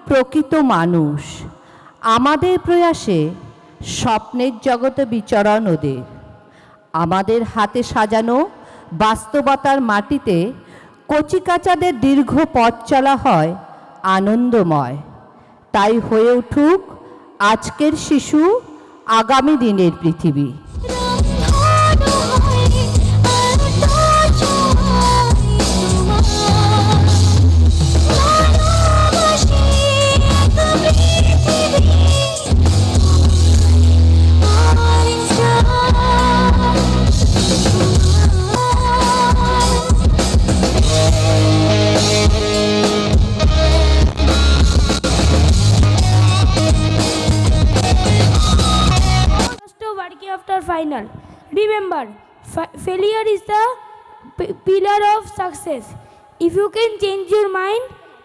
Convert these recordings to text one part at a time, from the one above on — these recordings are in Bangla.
প্রকৃত মানুষ। আমাদের প্রয়াসে স্বপ্নের জগতে বিচরণ ওদের। আমাদের হাতে সাজানো বাস্তবতার মাটিতে কচিকাঁচাদের দীর্ঘ পথ চলা হয় আনন্দময়। তাই হয়ে উঠুক আজকের শিশু আগামী দিনের পৃথিবী। After final, remember, failure is the pillar of success. If you can change your mind,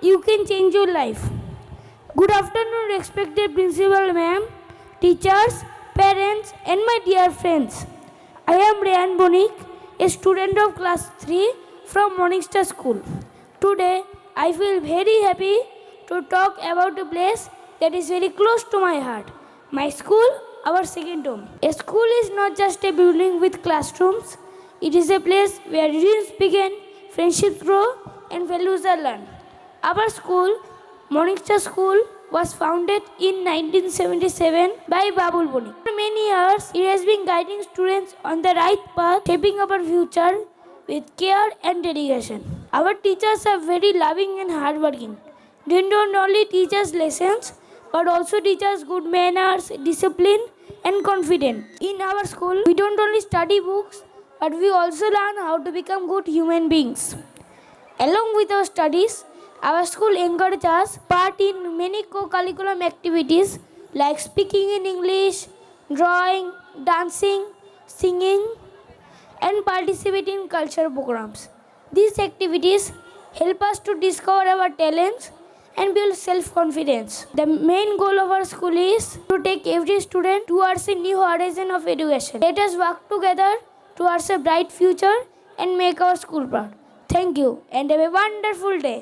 you can change your life. Good afternoon, respected principal ma'am, teachers, parents, and my dear friends. I am Rayan Bonik, a student of class 3 from Morningstar School. Today, I feel very happy to talk about a place that is very close to my heart. My school, our second home. A school is not just a building with classrooms. It is a place where dreams begin, friendships grow, and values are learned. Our school, Morningstar School, was founded in 1977 by Babul Bonik. For many years, it has been guiding students on the right path, shaping our future with care and dedication. Our teachers are very loving and hardworking. They don't only teach us lessons, but also teach us good manners, discipline, and confidence. In our school, we don't only study books, but we also learn how to become good human beings. Along with our studies, our school encourages us part in many co-curriculum activities like speaking in English, drawing, dancing, singing, and participating in cultural programs. These activities help us to discover our talents and build self-confidence. The main goal of our school is to take every student towards a new horizon of education. Let us work together towards a bright future and make our school proud. Thank you and have a wonderful day.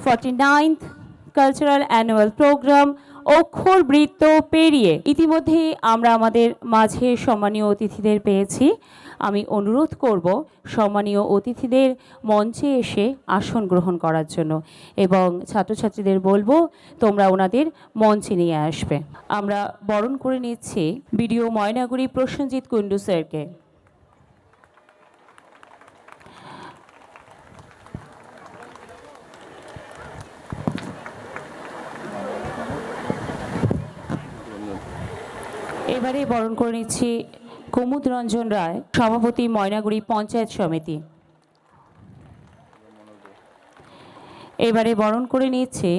49th cultural annual programme অক্ষর বৃত্ত পেরিয়ে ইতিমধ্যে আমরা আমাদের মাঝে সম্মানীয় অতিথিদের পেয়েছি। আমি অনুরোধ করব সম্মানীয় অতিথিদের মঞ্চে এসে আসন গ্রহণ করার জন্য এবং ছাত্রছাত্রীদের বলবো তোমরা ওনাদের মঞ্চে নিয়ে আসবে। আমরা বরণ করে নিচ্ছি বিডিও ময়নাগুড়ি প্রসেনজিৎ কুন্ডু স্যারকে। এবারে বরণ করে নিচ্ছি কুমুদ রঞ্জন রায়, সভাপতি ময়নাগুড়ি পঞ্চায়েত সমিতি। এবারে বরণ করে নিচ্ছে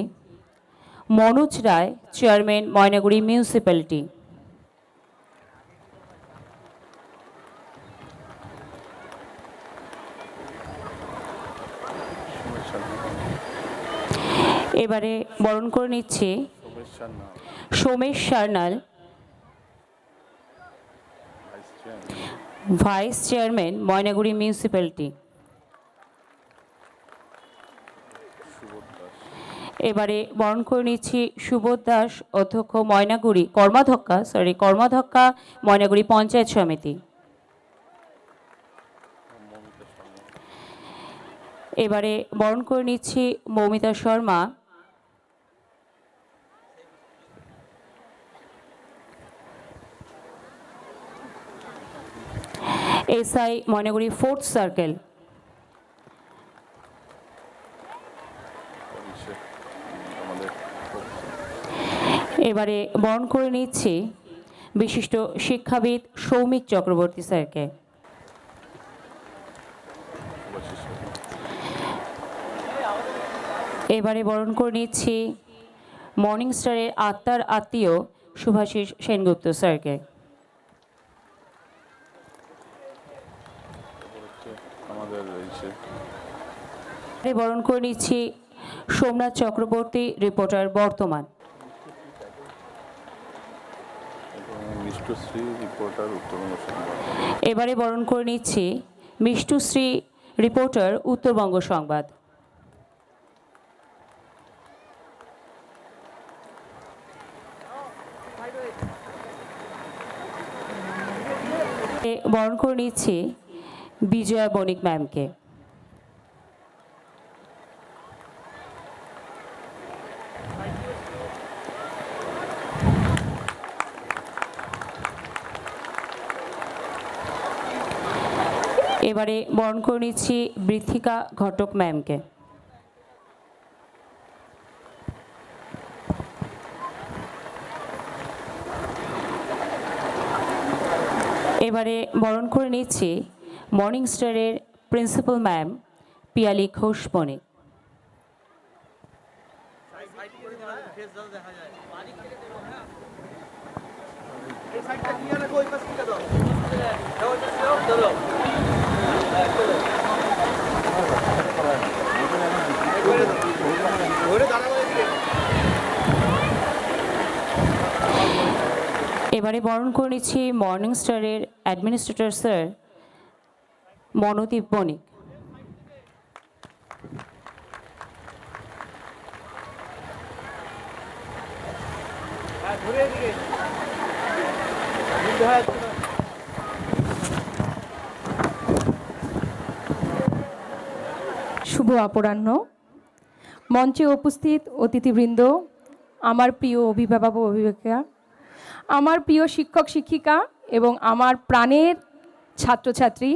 মনোজ রায়, চেয়ারম্যান ময়নাগুড়ি মিউনিসিপ্যালিটি। এবারে বরণ করে নিচ্ছে Somesh Sarnal, vice chairman Maynaguri municipality. এবারে বরণ করে নিচ্ছি সুবোধ দাস, অধ্যক্ষ ময়নাগুড়ি কর্মাধ্যক্ষা ময়নাগুড়ি পঞ্চায়েত সমিতি। এবারে বরণ করে নিচ্ছি Moumita Sharma, SI Maynaguri 4th circle. এবারে বরণ করে নিচ্ছি বিশিষ্ট শিক্ষাবিদ সৌমিক চক্রবর্তী স্যারকে। এবারে বরণ করে নিচ্ছি মর্নিং স্টারের আত্মার আত্মীয় শুভাশিস সেনগুপ্ত স্যারকে। বরণ করে নিচ্ছি সোমনাথ চক্রবর্তী, রিপোর্টার বর্তমান। এবারে বরণ করে নিচ্ছি মিষ্টুশ্রী, রিপোর্টার উত্তরবঙ্গ সংবাদ। বরণ করে নিচ্ছি বিজয়া বণিক ম্যামকে। এবারে বরণ করে নিচ্ছি বৃথিকা ঘটক ম্যামকে। এবারে বরণ করে নিচ্ছি মর্নিং স্টারের প্রিন্সিপাল ম্যাম পিয়ালি ঘোষ বণিক। এবারে বরণ করে নিচ্ছি মর্নিং স্টারের অ্যাডমিনিস্ট্রেটর স্যার মনোদীপ বণিক। শুভ অপরাহ্ন। মঞ্চে উপস্থিত অতিথিবৃন্দ, আমার প্রিয় অভিভাবক ও অভিভাবিকা, আমার প্রিয় শিক্ষক শিক্ষিকা এবং আমার প্রাণের ছাত্রছাত্রী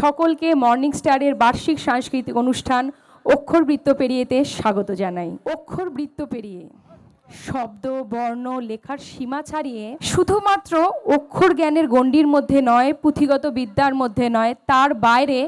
সকলকে মর্নিং স্টারের বার্ষিক সাংস্কৃতিক অনুষ্ঠান অক্ষরবৃত্ত পেরিয়েতে স্বাগত জানাই। অক্ষরবৃত্ত পেরিয়ে শব্দ, বর্ণ, লেখার সীমা ছাড়িয়ে শুধুমাত্র অক্ষর জ্ঞানের গণ্ডির মধ্যে নয়, পুঁথিগত বিদ্যার মধ্যে নয়, তার বাইরে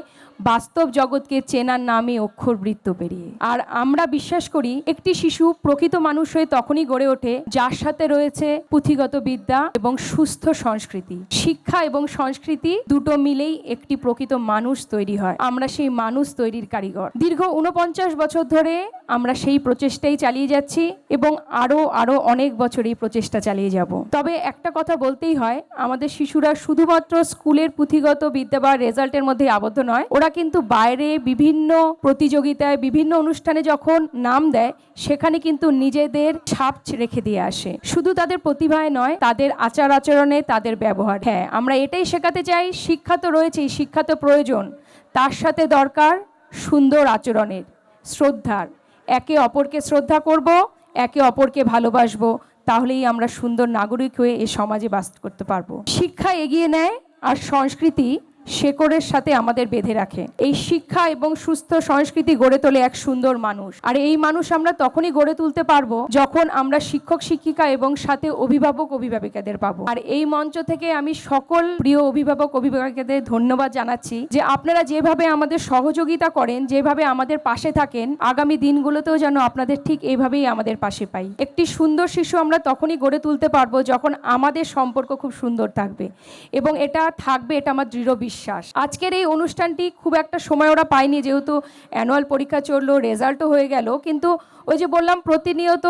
বাস্তব জগৎকে চেনার নামই অক্ষরবৃত্ত পেরিয়ে। আর আমরা বিশ্বাস করি একটি শিশু প্রকৃত মানুষ হয়ে তখনই গড়ে ওঠে যার সাথে রয়েছে পুঁথিগত বিদ্যা এবং সুস্থ সংস্কৃতি। শিক্ষা এবং সংস্কৃতি দুটো মিলেই একটি প্রকৃত মানুষ তৈরি হয়। আমরা সেই মানুষ তৈরির কারিগর। দীর্ঘ 49 বছর ধরে আমরা সেই প্রচেষ্টাই চালিয়ে যাচ্ছি এবং আরো অনেক বছর এই প্রচেষ্টা চালিয়ে যাব। তবে একটা কথা বলতেই হয়, আমাদের শিশুরা শুধুমাত্র স্কুলের পুঁথিগত বিদ্যা বা রেজাল্টের মধ্যে আবদ্ধ নয়, ওরা কিন্তু বাইরে বিভিন্ন প্রতিযোগিতায় বিভিন্ন অনুষ্ঠানে যখন নাম দেয় সেখানে কিন্তু নিজেদের ছাপ রেখে দিয়ে আসে, শুধু তাদের প্রতিভায় নয়, তাদের আচার আচরণে, তাদের ব্যবহার। হ্যাঁ, আমরা এটাই শেখাতে চাই, শিক্ষা তো রয়েছেই, শিক্ষা তো প্রয়োজন, তার সাথে দরকার সুন্দর আচরণের, শ্রদ্ধার। একে অপরকে শ্রদ্ধা করব, একে অপরকে ভালোবাসবো, তাহলেই আমরা সুন্দর নাগরিক হয়ে এই সমাজে বাস করতে পারবো। শিক্ষা এগিয়ে নেয় আর সংস্কৃতি শেকড়ের সাথে আমাদের বেঁধে রাখে। এই শিক্ষা এবং সুস্থ সংস্কৃতি গড়ে তোলে এক সুন্দর মানুষ। আর এই মানুষ আমরা তখনই গড়ে তুলতে পারবো যখন আমরা শিক্ষক শিক্ষিকা এবং সাথে অভিভাবক অভিভাবিকাদের পাবো। আর এই মঞ্চ থেকে আমি সকল প্রিয় অভিভাবক অভিভাবিকাদের ধন্যবাদ জানাচ্ছি যে আপনারা যেভাবে আমাদের সহযোগিতা করেন, যেভাবে আমাদের পাশে থাকেন, আগামী দিনগুলোতেও যেন আপনাদের ঠিক এইভাবেই আমাদের পাশে পাই। একটি সুন্দর শিশু আমরা তখনই গড়ে তুলতে পারবো যখন আমাদের সম্পর্ক খুব সুন্দর থাকবে, এবং এটা থাকবে, এটা আমার দৃঢ় বিশ্বাস। আজকের এই অনুষ্ঠানটি খুব একটা সময় ওরা পায়নি, যেহেতু অ্যানুয়াল পরীক্ষা চললো, রেজাল্টও হয়ে গেল, কিন্তু ওই যে বললাম প্রতিনিয়ত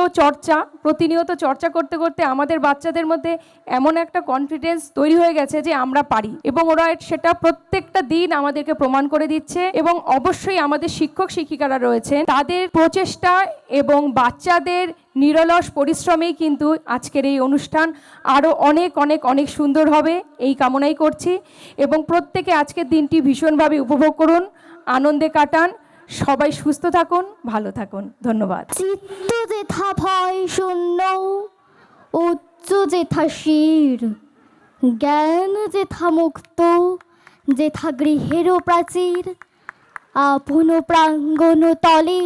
চর্চা করতে করতে আমাদের বাচ্চাদের মধ্যে এমন একটা কনফিডেন্স তৈরি হয়ে গেছে যে আমরা পারি, এবং ওরা সেটা প্রত্যেকটা দিন আমাদেরকে প্রমাণ করে দিচ্ছে। এবং অবশ্যই আমাদের শিক্ষক শিক্ষিকারা রয়েছেন, তাদের প্রচেষ্টা এবং বাচ্চাদের নিরলস পরিশ্রমেই কিন্তু আজকের এই অনুষ্ঠান আরও অনেক অনেক অনেক সুন্দর হবে, এই কামনাই করছি। এবং প্রত্যেকে আজকের দিনটি ভীষণভাবে উপভোগ করুন, আনন্দে কাটান, সবাই সুস্থ থাকুন, ভালো থাকুন। ধন্যবাদ। চিত্ত যেথা ভয় শূন্য, উচ্চ যেথা শির, জ্ঞান যেথা মুক্ত, যেথা গৃহেরও প্রাচীর, আপন প্রাঙ্গণ তলে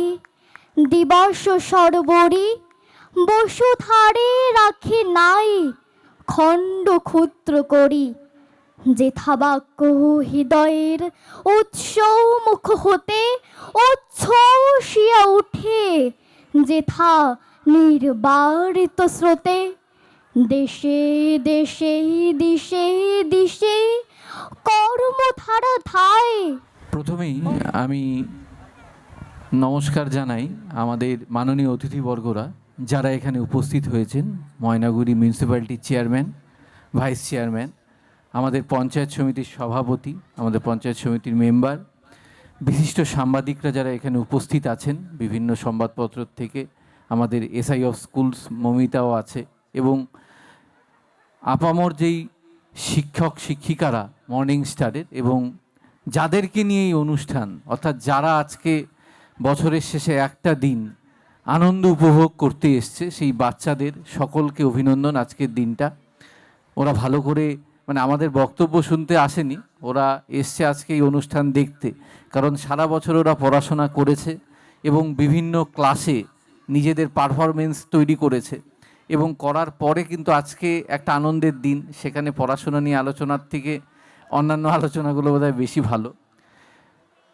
দিবস সরবরি, বসুধারে রাখে নাই খণ্ড ক্ষুদ্র করি, যেথা বাক্য হৃদয়ের উৎস মুখ হতে উচ্ছ্বসিয়া উঠে, যেথা নির্বারিত স্রোতে দেশে দেশে দিশে দিশে কর্মধারা ধায়। প্রথমেই আমি নমস্কার জানাই আমাদের মাননীয় অতিথিবর্গরা যারা এখানে উপস্থিত হয়েছেন, ময়নাগুড়ি মিউনিসিপ্যালিটির চেয়ারম্যান, ভাইস চেয়ারম্যান, আমাদের পঞ্চায়েত সমিতির সভাপতি, আমাদের পঞ্চায়েত সমিতির মেম্বার, বিশিষ্ট সাংবাদিকরা যারা এখানে উপস্থিত আছেন বিভিন্ন সংবাদপত্র থেকে, আমাদের এসআই অফ স্কুলস মমিতাও আছে, এবং আপামর যেই শিক্ষক শিক্ষিকারা মর্নিং স্টারের, এবং যাদেরকে নিয়ে এই অনুষ্ঠান, অর্থাৎ যারা আজকে বছরের শেষে একটা দিন আনন্দ উপভোগ করতে এসছে, সেই বাচ্চাদের সকলকে অভিনন্দন। আজকের দিনটা ওরা ভালো করে আমাদের বক্তব্য শুনতে আসেনি, ওরা এসছে আজকে এই অনুষ্ঠান দেখতে, কারণ সারা বছর ওরা পড়াশোনা করেছে এবং বিভিন্ন ক্লাসে নিজেদের পারফরমেন্স তৈরি করেছে, এবং করার পরে কিন্তু আজকে একটা আনন্দের দিন। সেখানে পড়াশোনা নিয়ে আলোচনার থেকে অন্যান্য আলোচনাগুলো বোধহয় বেশি ভালো।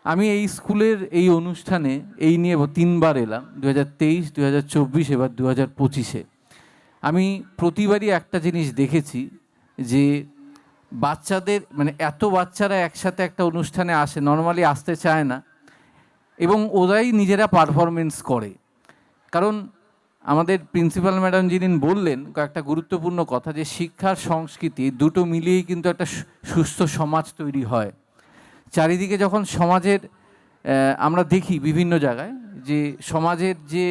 আমি এই স্কুলের এই অনুষ্ঠানে এই নিয়ে 3 বার এলাম, 2023, 2024, এবার 2025-এ। আমি প্রতিবারই একটা জিনিস দেখেছি যে বাচ্চাদের এত বাচ্চারা একসাথে একটা অনুষ্ঠানে আসে, নর্মালি আসতে চায় না, এবং ওরাই নিজেরা পারফরমেন্স করে। কারণ আমাদের প্রিন্সিপাল ম্যাডাম যিনি বললেন একটা গুরুত্বপূর্ণ কথা, যে শিক্ষার সংস্কৃতি দুটো মিলিয়েই কিন্তু একটা সুস্থ সমাজ তৈরি হয়। চারিদিকে যখন সমাজের আমরা দেখি বিভিন্ন জায়গায় যে সমাজের যে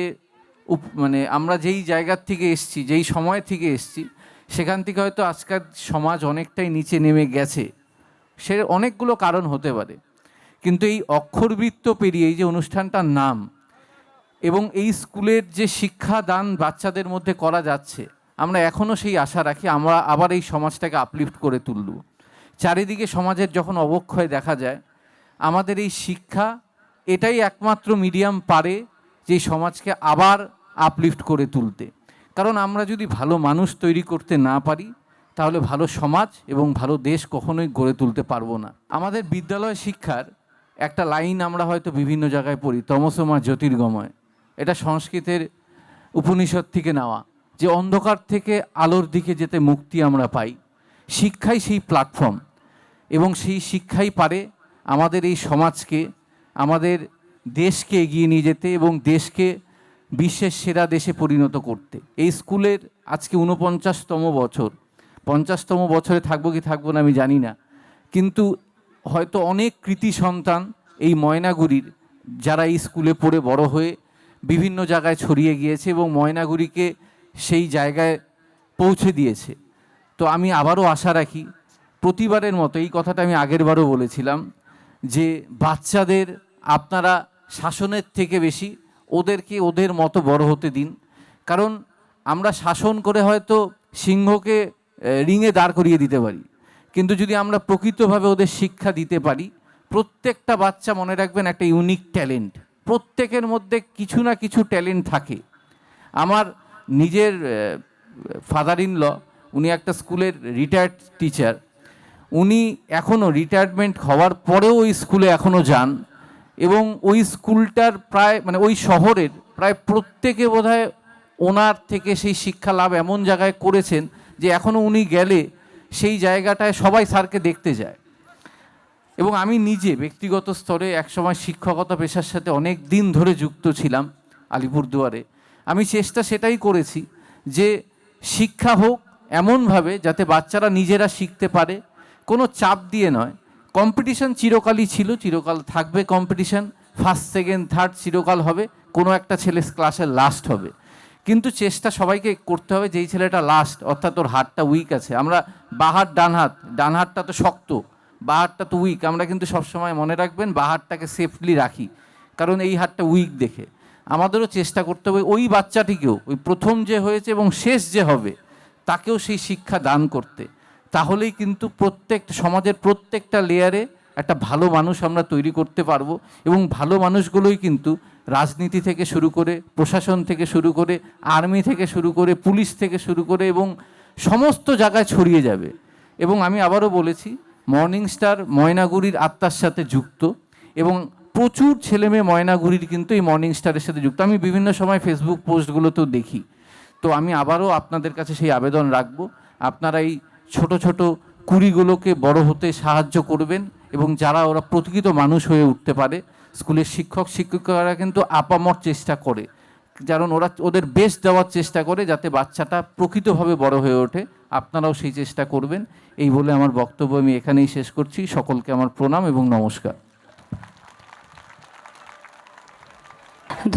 আমরা যেই জায়গার থেকে এসছি, যেই সময় থেকে এসছি, সেখান থেকে হয়তো আজকাল সমাজ অনেকটাই নিচে নেমে গেছে। সে অনেকগুলো কারণ হতে পারে, কিন্তু এই অক্ষরবৃত্ত পেরিয়ে এই যে অনুষ্ঠানটার নাম এবং এই স্কুলের যে শিক্ষাদান বাচ্চাদের মধ্যে করা যাচ্ছে, আমরা এখনও সেই আশা রাখি আমরা আবার এই সমাজটাকে আপলিফ্ট করে তুলব। চারিদিকে সমাজের যখন অবক্ষয় দেখা যায়, আমাদের এই শিক্ষা এটাই একমাত্র মিডিয়াম পারে যে সমাজকে আবার আপলিফ্ট করে তুলতে। কারণ আমরা যদি ভালো মানুষ তৈরি করতে না পারি, তাহলে ভালো সমাজ এবং ভালো দেশ কখনোই গড়ে তুলতে পারবো না। আমাদের বিদ্যালয় শিক্ষার একটা লাইন আমরা হয়তো বিভিন্ন জায়গায় পড়ি, তমসমা জ্যোতির্গময়। এটা সংস্কৃতের উপনিষদ থেকে নেওয়া, যে অন্ধকার থেকে আলোর দিকে যেতে মুক্তি আমরা পাই। শিক্ষাই সেই প্ল্যাটফর্ম, এবং সেই শিক্ষাই পারে আমাদের এই সমাজকে, আমাদের দেশকে এগিয়ে নিয়ে যেতে এবং দেশকে বিশ্বের সেরা দেশে পরিণত করতে। এই স্কুলের আজকে 49তম বছর। 50তম বছরে থাকবো কি থাকবো না আমি জানি না, কিন্তু হয়তো অনেক কৃতি সন্তান এই ময়নাগুড়ির যারা এই স্কুলে পড়ে বড় হয়ে বিভিন্ন জায়গায় ছড়িয়ে গিয়েছে এবং ময়নাগুড়িকে সেই জায়গায় পৌঁছে দিয়েছে। তো আমি আবারও আশা রাখি, প্রতিবারের মতো এই কথাটা আমি আগেরবারও বলেছিলাম, যে বাচ্চাদের আপনারা শাসনের থেকে বেশি ওদেরকে ওদের মতো বড় হতে দিন। কারণ আমরা শাসন করে হয়তো সিংহকে রিংয়ে দাঁড় করিয়ে দিতে পারি, কিন্তু যদি আমরা প্রকৃতভাবে ওদের শিক্ষা দিতে পারি, প্রত্যেকটা বাচ্চা মনে রাখবেন একটা ইউনিক ট্যালেন্ট, প্রত্যেকের মধ্যে কিছু না কিছু ট্যালেন্ট থাকে। আমার নিজের ফাদার ইন ল, উনি একটা স্কুলের রিটায়ার্ড টিচার, উনি এখনও রিটায়ারমেন্ট হওয়ার পরেও ওই স্কুলে এখনও যান এবং ওই স্কুলটার প্রায় মানে ওই শহরের প্রায় প্রত্যেকে বোধহয় ওনার থেকে সেই শিক্ষা লাভ এমন জায়গায় করেছেন যে এখনও উনি গেলে সেই জায়গাটায় সবাই স্যারকে দেখতে যায়। এবং আমি নিজে ব্যক্তিগত স্তরে একসময় শিক্ষকতা পেশার সাথে অনেক দিন ধরে যুক্ত ছিলাম আলিপুরদুয়ারে। আমি চেষ্টা সেটাই করেছি যে শিক্ষা হোক এমনভাবে যাতে বাচ্চারা নিজেরা শিখতে পারে, কোনো চাপ দিয়ে নয়। কম্পিটিশন চিরকালই ছিল, চিরকাল থাকবে কম্পিটিশন, ফার্স্ট সেকেন্ড থার্ড চিরকাল হবে, কোনো একটা ছেলে ক্লাসের লাস্ট হবে, কিন্তু চেষ্টা সবাইকে করতে হবে যেই ছেলেটা লাস্ট অর্থাৎ ওর হাতটা উইক আছে। আমরা বাহাত ডান হাতটা তো শক্ত, বাহাতটা তো উইক, আমরা কিন্তু সবসময় মনে রাখবেন বাহাতটাকে সেফলি রাখি, কারণ এই হাতটা উইক দেখে। আমাদেরও চেষ্টা করতে হবে ওই বাচ্চাটিকেও, ওই প্রথম যে হয়েছে এবং শেষ যে হবে তাকেও সেই শিক্ষা দান করতে। তাহলেই কিন্তু সমাজের প্রত্যেকটা লেয়ারে একটা ভালো মানুষ আমরা তৈরি করতে পারবো এবং ভালো মানুষগুলোই কিন্তু রাজনীতি থেকে শুরু করে, প্রশাসন থেকে শুরু করে, আর্মি থেকে শুরু করে, পুলিশ থেকে শুরু করে এবং সমস্ত জায়গায় ছড়িয়ে যাবে। এবং আমি আবারও বলেছি, মর্নিং স্টার ময়নাগুড়ির আত্মার সাথে যুক্ত এবং প্রচুর ছেলেমেয়ে ময়নাগুড়ির কিন্তু এই মর্নিং স্টারের সাথে যুক্ত। আমি বিভিন্ন সময় ফেসবুক পোস্টগুলোতেও দেখি। তো আমি আবারও আপনাদের কাছে সেই আবেদন রাখবো, আপনারা এই ছোট ছোট কুড়িগুলোকে বড় হতে সাহায্য করবেন এবং যারা ওরা প্রকৃত মানুষ হয়ে উঠতে পারে। স্কুলের শিক্ষক শিক্ষিকারা কিন্তু আপামর চেষ্টা করে, কারণ ওরা ওদের বেস্ট দেওয়ার চেষ্টা করে যাতে বাচ্চাটা প্রকৃতভাবে বড় হয়ে ওঠে। আপনারাও সেই চেষ্টা করবেন। এই বলে আমার বক্তব্য আমি এখানেই শেষ করছি। সকলকে আমার প্রণাম এবং নমস্কার।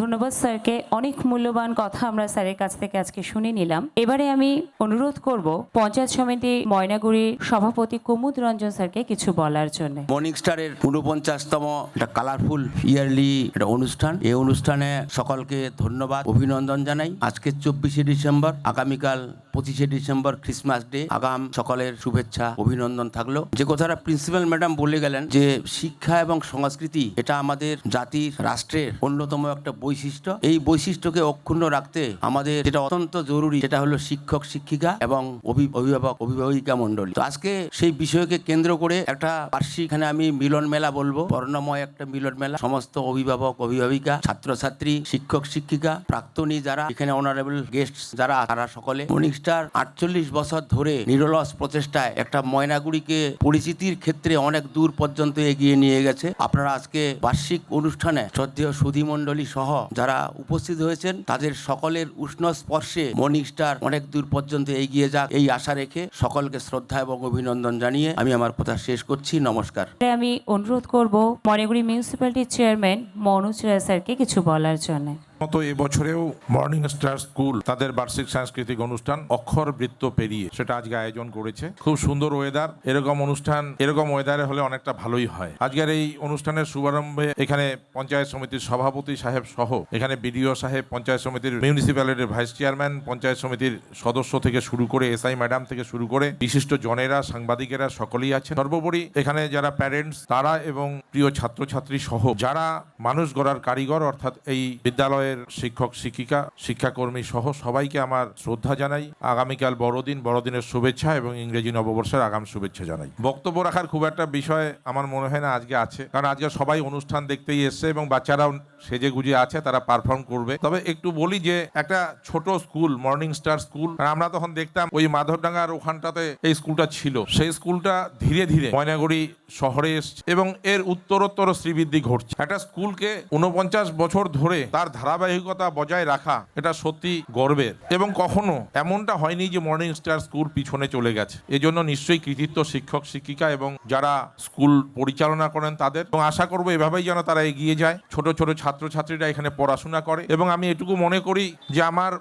ধন্যবাদ স্যারকে, অনেক মূল্যবান কথা আমরা স্যারের কাছ থেকে আজকে শুনে নিলাম। এবারে আমি অনুরোধ করব পঞ্চায়েত সমিতি ময়নাগুড়ির সভাপতি কুমুদ রঞ্জন স্যারকে কিছু বলার জন্য। মর্নিং স্টারের 49তম একটা কালারফুল ইয়ারলি একটা অনুষ্ঠান। এই অনুষ্ঠানে সকলকে ধন্যবাদ, অভিনন্দন জানাই। আজকে 24শে ডিসেম্বর, আগামীকাল 25শে ডিসেম্বর ক্রিসমাস ডে। আগাম সকলের শুভেচ্ছা অভিনন্দন থাকলো। যে কথাটা প্রিন্সিপাল ম্যাডাম বলে গেলেন যে শিক্ষা এবং সংস্কৃতি এটা আমাদের জাতির রাষ্ট্রের অন্যতম একটা বৈশিষ্ট্য। এই বৈশিষ্ট্যকে অক্ষুণ্ণ রাখতে আমাদের যেটা অত্যন্ত জরুরি সেটা হলো শিক্ষক শিক্ষিকা এবং অভিভাবক অভিভাবিকা মণ্ডলী। তো আজকে সেই বিষয়কে কেন্দ্র করে একটা বার্ষিক, এখানে আমি মিলন মেলা বলবো, বর্ণময় একটা মিলন মেলা। সমস্ত অভিভাবক অভিভাবিকা, ছাত্রছাত্রী, শিক্ষক শিক্ষিকা, প্রাক্তনী যারা এখানে অনারেবল গেস্ট যারা, তারা সকলে মর্নিং স্টার 48 বছর ধরে নিরলস প্রচেষ্টায় একটা ময়নাগুড়িকে পরিচিতির ক্ষেত্রে অনেক দূর পর্যন্ত এগিয়ে নিয়ে গেছে। আপনারা আজকে বার্ষিক অনুষ্ঠানে শ্রদ্ধেয় সুধী মণ্ডলী সহ যারা উপস্থিত হয়েছেন তাদের সকলের উষ্ণ স্পর্শে মর্নিং স্টার অনেক দূর পর্যন্ত এগিয়ে যাক এই আশা রেখে সকলকে শ্রদ্ধা এবং অভিনন্দন জানিয়ে আমি আমার কথা শেষ করছি। নমস্কার। আমি অনুরোধ করব ময়নাগুড়ি মিউনিসিপ্যালিটির চেয়ারম্যান মনোজ রায় স্যারকে কিছু বলার জন্য। মতো এবছরেও মর্নিং স্টার স্কুল তাদের বার্ষিক সাংস্কৃতিক অনুষ্ঠান অক্ষর বৃত্ত পেরিয়ে সেটা আজকে আয়োজন করেছে। খুব সুন্দর ওয়েদার, এরকম অনুষ্ঠান এরকম ওয়েদারে হলে অনেকটা ভালোই হয়। আজকের এই অনুষ্ঠানের শুভারম্ভে এখানে পঞ্চায়েত সমিতির সভাপতি সাহেব সহ এখানে বিডিও সাহেব, পঞ্চায়েত সমিতির মিউনিসিপ্যালিটির ভাইস চেয়ারম্যান, পঞ্চায়েত সমিতির সদস্য থেকে শুরু করে এসআই ম্যাডাম থেকে শুরু করে বিশিষ্ট জনেরা, সাংবাদিকেরা সকলেই আছেন। সর্বোপরি এখানে যারা প্যারেন্টস তারা এবং প্রিয় ছাত্রছাত্রী সহ যারা মানুষ গড়ার কারিগর অর্থাৎ এই বিদ্যালয়ের শিক্ষক শিক্ষিকা, শিক্ষাকর্মী সহ সবাইকে আমার শ্রদ্ধা জানাই। আগামীকাল বড়দিন, বড়দিনের শুভেচ্ছা এবং ইংরেজি নববর্ষের আগাম শুভেচ্ছা জানাই। বক্তব্য রাখার খুব একটা বিষয় আমার মনে হয় না আজকে আছে, কারণ আজকে সবাই অনুষ্ঠান দেখতেই এসছে এবং বাচ্চারাও সেজে গুজে আছে, তারা পারফর্ম করবে। তবে একটু বলি যে একটা ছোট স্কুল মর্নিং স্টার স্কুল, আমরা তখন দেখতাম ওই মাধবডাঙ্গার ওখানটাতে এই স্কুলটা ছিল। সেই স্কুলটা ধীরে ধীরে ময়নাগুড়ি শহরে এসছে এবং এর উত্তরোত্তর শ্রীবৃদ্ধি ঘটছে। একটা স্কুলকে 49 বছর ধরে তার ধারা ধারাবাহিকতা বজায় রাখা এটা সত্যি গর্বের, এবং কখনো এমনটা হয়নি যে মর্নিং স্টার স্কুল পিছনে চলে গেছে। এজন্য নিশ্চয়ই কৃতিত্ব শিক্ষক শিক্ষিকা এবং যারা স্কুল পরিচালনা করেন তাদের, এবং আশা করবো এভাবেই যেন তারা এগিয়ে যায়, ছোট ছোট ছাত্রছাত্রীরা এখানে পড়াশোনা করে। এবং আমি এটুকু মনে করি যে আমার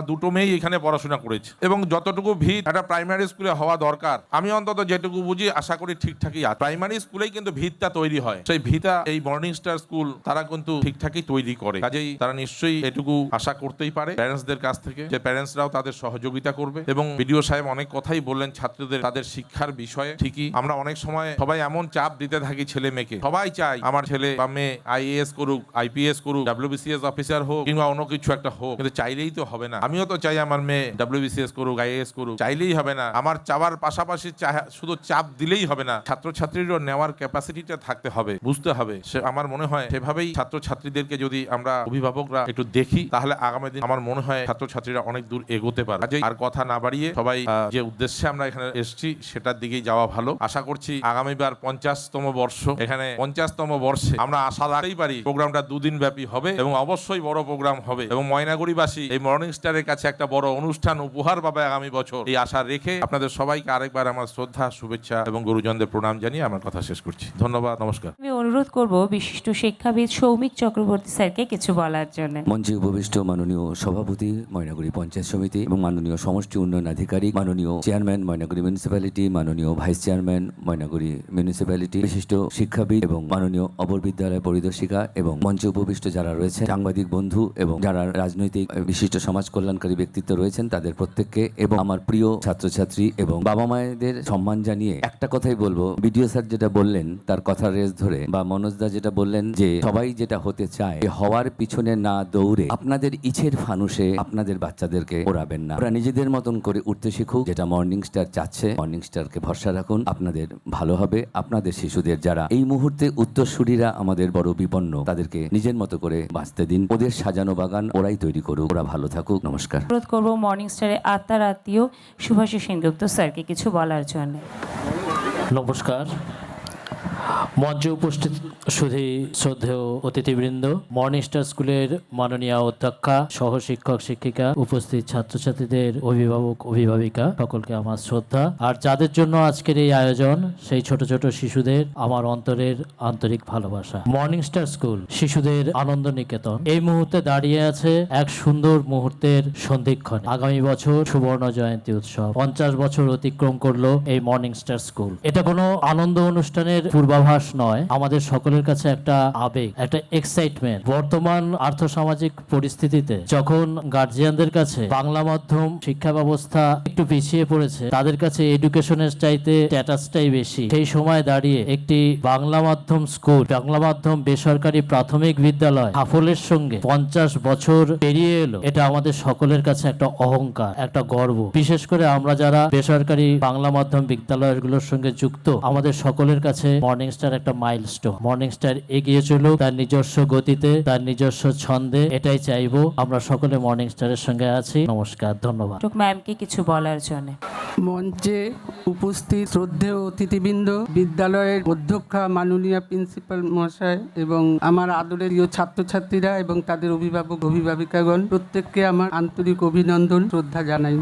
দুটো মেয়ে এখানে পড়াশোনা করেছে, এবং যতটুকু ভিত একটা প্রাইমারি স্কুলে হওয়া দরকার, আমি অন্তত যেটুকু বুঝি আশা করি ঠিকঠাকই আছে। প্রাইমারি স্কুলেই কিন্তু ভিতটা তৈরি হয়, সেই ভিতটা এই মর্নিং স্টার স্কুল তারা কিন্তু ঠিকঠাকই তৈরি করে। কাজেই তারা নিশ্চয়ই এটুকু আশা করতেই পারে প্যারেন্টসদের কাছ থেকে, যে প্যারেন্টসরাও তাদের সহযোগিতা করবে। এবং বিডিও সাহেব অনেক কথাই বললেন ছাত্রদের তাদের শিক্ষার বিষয়ে। ঠিকই আমরা অনেক সময় সবাই এমন চাপ দিতে থাকি ছেলে মেয়েকে, সবাই চাই আমার ছেলে বা মেয়ে আইএএস করুক, আইপিএস করুক, WBCS অফিসার হোক, কিংবা অন্য কিছু একটা হোক, কিন্তু চাইলেই তো হবে না। আমিও তো চাই আমার মেয়ে WBCS করুক, আইএএস করুক, চাইলেই হবে না। আমার চাওয়ার পাশাপাশি শুধু চাপ দিলেই হবে না, ছাত্রছাত্রীরও নেওয়ার ক্যাপাসিটিটা থাকতে হবে, বুঝতে হবে। আমার মনে হয় সেভাবেই ছাত্রছাত্রীদেরকে যদি আমরা অভিভাবকরা একটু দেখি, তাহলে আগামী দিন আমার মনে হয় ছাত্রছাত্রীরা অনেক দূর এগোতে পারে। আর কথা না বাড়িয়ে সবাই যে উদ্দেশ্যে আমরা এখানে এসেছি সেটার দিকেই যাওয়া ভালো। আশা করছি আগামীবার 50তম বর্ষ, এখানে 50তম বর্ষে আমরা আশা রাখতেই পারি প্রোগ্রামটা 2 দিন ব্যাপী হবে, এবং অবশ্যই বড় প্রোগ্রাম হবে, এবং ময়নাগুড়িবাসী এই মর্নিং স্টারের কাছে একটা বড় অনুষ্ঠান উপহার পাবে আগামী বছর। এই আশা রেখে আপনাদের সবাইকে আরেকবার আমার শ্রদ্ধা, শুভেচ্ছা এবং গুরুজনদের প্রণাম জানিয়ে আমার কথা শেষ করছি। ধন্যবাদ, নমস্কার। আমি অনুরোধ করব বিশিষ্ট শিক্ষাবিদ সৌমিক চক্রবর্তী স্যারকে কিছু বলার জন্য। মঞ্চে উপবিষ্ট মাননীয় সভাপতি ময়নাগুড়ি পঞ্চায়েত সমিতি এবং মাননীয় সমষ্টি উন্নয়ন আধিকারিক, মাননীয় চেয়ারম্যান ময়নাগুড়ি মিউনিসিপ্যালিটি, মাননীয় ভাইস চেয়ারম্যান ময়নাগুড়ি মিউনিসিপ্যালিটি, বিশিষ্ট শিক্ষাবিদ এবং মাননীয় অপর বিদ্যালয় পরিদর্শিকা, এবং মঞ্চে উপবিষ্ট যারা রয়েছেন সাংবাদিক বন্ধু এবং যারা রাজনৈতিক বিশিষ্ট সমাজ কল্যাণকারী ব্যক্তিত্ব রয়েছেন, তাদের প্রত্যেককে এবং আমার প্রিয় ছাত্রছাত্রী এবং বাবা মায়েদের সম্মান জানিয়ে একটা কথাই বলবো, বিডিও স্যার যেটা বললেন তার কথা রেস ধরে, বা মনোজদা যেটা বললেন যে সবাই যেটা হতে চায় হওয়ার পিছনে না দৌড়ে আপনাদের ইচ্ছের ফানুষে আপনাদের বাচ্চাদেরকে ওড়াবেন না, ওরা নিজেদের মতন করে উঠতে শিখুক। যেটা মর্নিং স্টার চাচ্ছে, মর্নিং স্টারকে ভরসা রাখুন, আপনাদের ভালো হবে। আপনাদের শিশুদের যারা এই মুহূর্তে উত্তরসূরিরা আমাদের বড় বিপন্ন, তাদেরকে নিজের মতো করে বাঁচতে দিন, ওদের সাজানো বাগান ওরাই তৈরি করুক, ওরা ভালো থাকুক। নমস্কার। অনুরোধ করব মর্নিং স্টারের আত্মার আত্মীয় শুভাশিস সেনগুপ্ত স্যারকে কিছু বলার জন্য। নমস্কার। মঞ্চে উপস্থিত সুধী শ্রদ্ধেয় অতিথিবৃন্দ, মর্নিং স্টার স্কুলের মাননীয় অধ্যক্ষা, সহ শিক্ষক শিক্ষিকা, উপস্থিত ছাত্রছাত্রীদের অভিভাবক অভিভাবিকা, সকলকে আমার শ্রদ্ধা। আর যাদের জন্য আজকের এই আয়োজন, সেই ছোট ছোট শিশুদের আমার অন্তরের আন্তরিক ভালোবাসা। মর্নিং স্টার স্কুল শিশুদের আনন্দ নিকেতন এই মুহূর্তে দাঁড়িয়ে আছে এক সুন্দর মুহূর্তের সন্ধিক্ষণে। আগামী বছর সুবর্ণ জয়ন্তী উৎসব 50 বছর অতিক্রম করলো এই মর্নিং স্টার স্কুল। এটা কোনো আনন্দ অনুষ্ঠানের পূর্বাভাস নয়, আমাদের সকলের কাছে একটা আবেগ, একটা এক্সাইটমেন্ট। বর্তমান আর্থসামাজিক পরিস্থিতিতে যখন গার্জিয়ানদের কাছে বাংলা মাধ্যম শিক্ষা ব্যবস্থা একটু পিছিয়ে পড়েছে, তাদের কাছে এডুকেশনের চাইতে স্ট্যাটাসটাই বেশি, সেই সময় দাঁড়িয়ে একটি বাংলা মাধ্যম স্কুল, বাংলা মাধ্যম বেসরকারি প্রাথমিক বিদ্যালয় সাফল্যের সঙ্গে 50 বছর পেরিয়ে এলো, এটা আমাদের সকলের কাছে একটা অহংকার, একটা গর্ব। বিশেষ করে আমরা যারা বেসরকারি বাংলা মাধ্যম বিদ্যালয়গুলোর সঙ্গে যুক্ত, আমাদের সকলের কাছে মর্নিং স্টার একটা মাইলস্টোন। মর্নিং স্টার এগিয়ে চলুক তার নিজস্ব গতিতে, তার নিজস্ব ছন্দে, এটাই চাইবো। আমরা সকলে মর্নিং স্টারের সঙ্গে আছি। নমস্কার, ধন্যবাদ। ম্যামকে কিছু বলার জন্য। মঞ্চে উপস্থিত শ্রদ্ধেয় অতিথিবৃন্দ, বিদ্যালয়ের অধ্যক্ষা মাননীয় প্রিন্সিপাল মহাশয় এবং আমার আদরের ছাত্রছাত্রীরা এবং তাদের অভিভাবক অভিভাবিকাগণ, প্রত্যেককে আমার আন্তরিক অভিনন্দন, শ্রদ্ধা জানাই।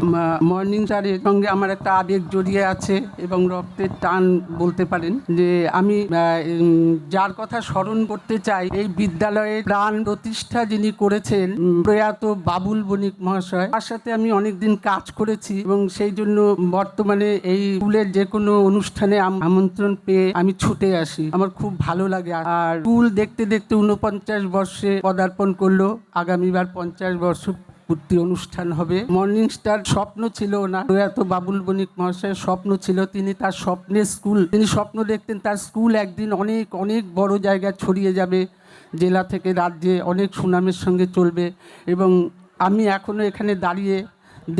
মর্নিং স্টারের সঙ্গে আমার একটা আবেগ জড়িয়ে আছে এবং রক্তের টান বলতে পারেন। যে আমি যার কথা স্মরণ করতে চাই, এই বিদ্যালয়ের প্রাণ প্রতিষ্ঠা যিনি করেছেন প্রয়াত বাবুল বণিক মহাশয়, তার সাথে আমি অনেকদিন কাজ করেছি এবং সেই জন্য বর্তমানে এই স্কুলের যে কোনো অনুষ্ঠানে আমন্ত্রণ পেয়ে আমি ছুটে আসি, আমার খুব ভালো লাগে। আর স্কুল দেখতে দেখতে 49 বর্ষে পদার্পণ করলো, আগামীবার 50 বর্ষ পূর্তি অনুষ্ঠান হবে। মর্নিং স্টার স্বপ্ন ছিল না, প্রয়াত বাবুল বণিক মহাশয়ের স্বপ্ন ছিল, তিনি তার স্বপ্নের স্কুল, তিনি স্বপ্ন দেখতেন তার স্কুল একদিন অনেক অনেক বড় জায়গায় ছড়িয়ে যাবে, জেলা থেকে রাজ্যে অনেক সুনামের সঙ্গে চলবে। এবং আমি এখনো এখানে দাঁড়িয়ে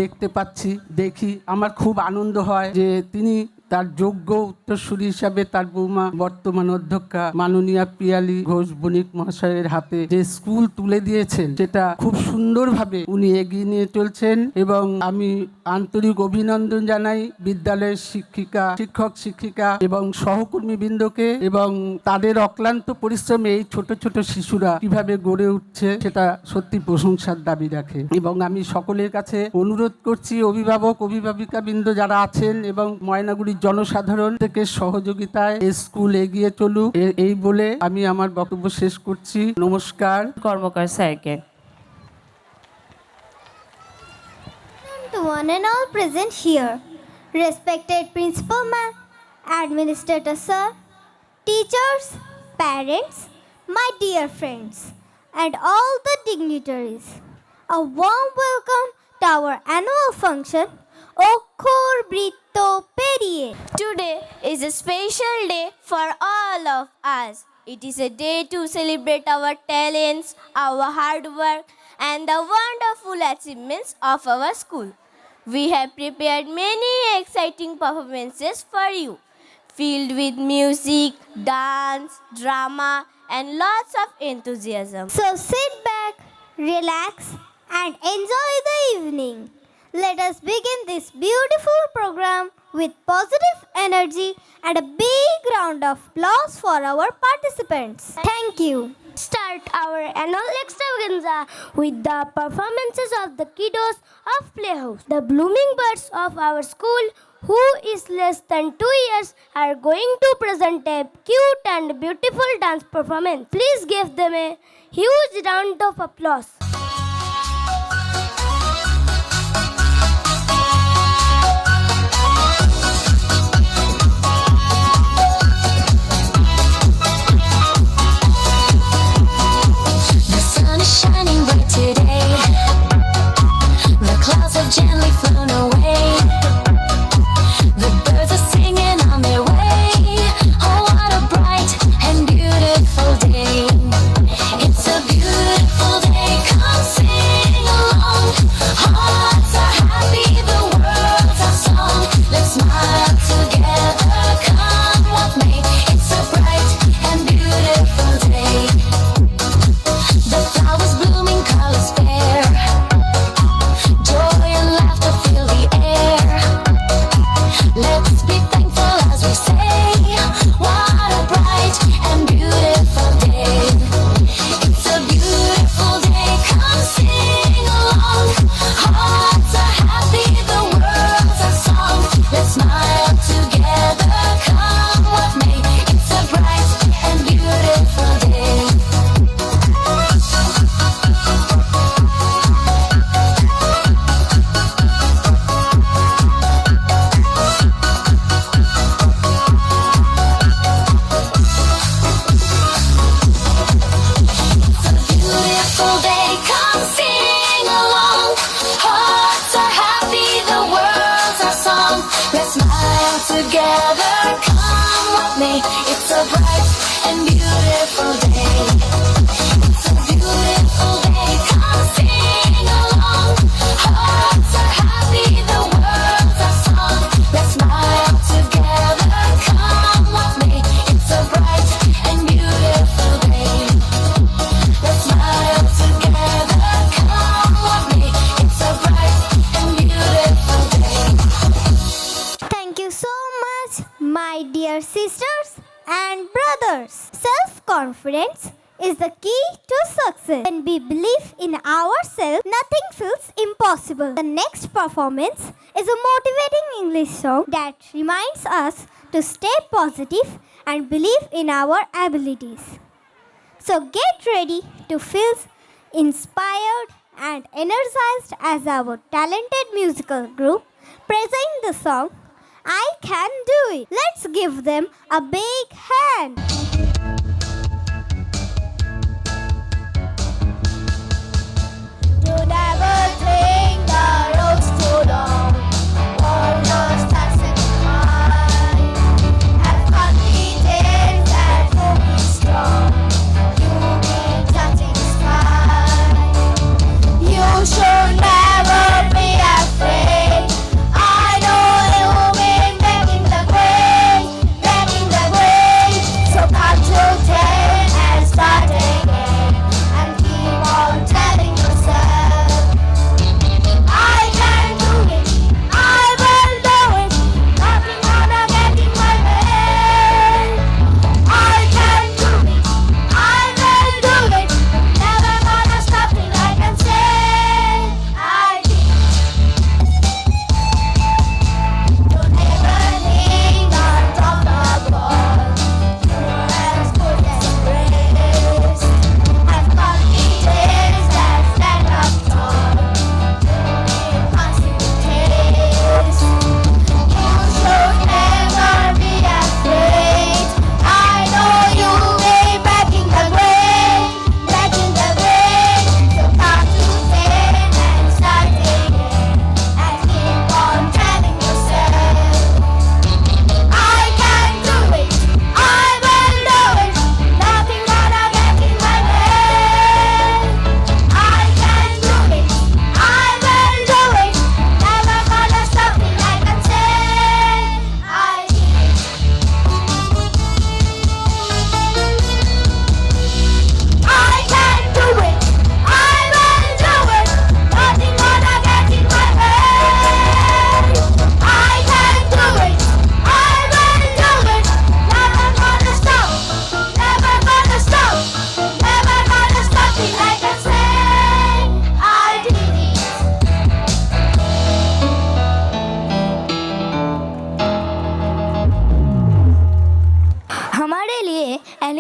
দেখতে পাচ্ছি, দেখি, আমার খুব আনন্দ হয় যে তিনি তার যোগ্য উত্তরসূরি হিসাবে তার বৌমা বর্তমান অধ্যক্ষা মাননীয়া পিয়ালি ঘোষ বণিক মহাশয়ের হাতে যে স্কুল তুলে দিয়েছেন সেটা খুব সুন্দরভাবে উনি এগিয়ে নিয়ে চলছেন এবং আমি আন্তরিক অভিনন্দন জানাই বিদ্যালয়ের শিক্ষক শিক্ষিকা এবং সহকর্মী বৃন্দকে এবং তাদের অক্লান্ত পরিশ্রমে এই ছোট ছোট শিশুরা কিভাবে গড়ে উঠছে সেটা সত্যি প্রশংসার দাবি রাখে। এবং আমি সকলের কাছে অনুরোধ করছি অভিভাবক অভিভাবিকা বৃন্দ যারা আছেন এবং ময়নাগুড়ির জনসাধারণ থেকে সহযোগিতায় এই স্কুল এগিয়ে চলুক এই বলে আমি আমার বক্তব্য শেষ করছি। নমস্কার। কর্মকার স্যারকে। To one and all present here, respected principal ma'am, administrator sir, teachers, parents, my dear friends, and all the dignitaries, a warm welcome to our annual function, Okhor Britto Periye. Today is a special day for all of us. It is a day to celebrate our talents, our hard work, and the wonderful achievements of our school. We have prepared many exciting performances for you, filled with music, dance, drama, and lots of enthusiasm. So sit back, relax, and enjoy the evening. Let us begin this beautiful program with positive energy and a big round of applause for our participants. Thank you. Start our annual extravaganza with the performances of the kiddos of Playhouse. The blooming birds of our school, who is less than 2 years, are going to present a cute and beautiful dance performance. Please give them a huge round of applause. Shining bright today, the clouds have gently flown away, the birds are singing on their way. Oh, what a bright and beautiful day. It's a beautiful day, come sing along. Hearts are happy, the world's our song. Let's smile together, come what may. It's a bright and beautiful day. The flowers blooming, colors fair, joy and laughter fill the air. Let's be thankful as we say, what a bright and beautiful day. It's a beautiful day, come sing along. Hearts are happy, the world's our song. Let's smile together, come what may. It's a bright and beautiful day. Beautiful day, come sing along. Hearts are happy, the world's our song. Let's smile together, come what may. It's a bright and beautiful day. It's a beautiful day, come sing along. Hearts are happy, the world's our song. Let's smile together, come what may. It's a bright and beautiful day. Let's smile together, come what may. It's a bright and beautiful day. Thank you so much, my dear sisters and brothers. Self-confidence is the key to success. When we believe in ourselves, nothing feels impossible. The next performance is a motivating English song that reminds us to stay positive and believe in our abilities. So get ready to feel inspired and energized as our talented musical group present the song I Can Do It. Let's give them a big hand. Don't ever think the road's too long, or just passing by. Have confidence that you'll be strong. You can touch the sky. You should never be afraid. I know you've been making the grade.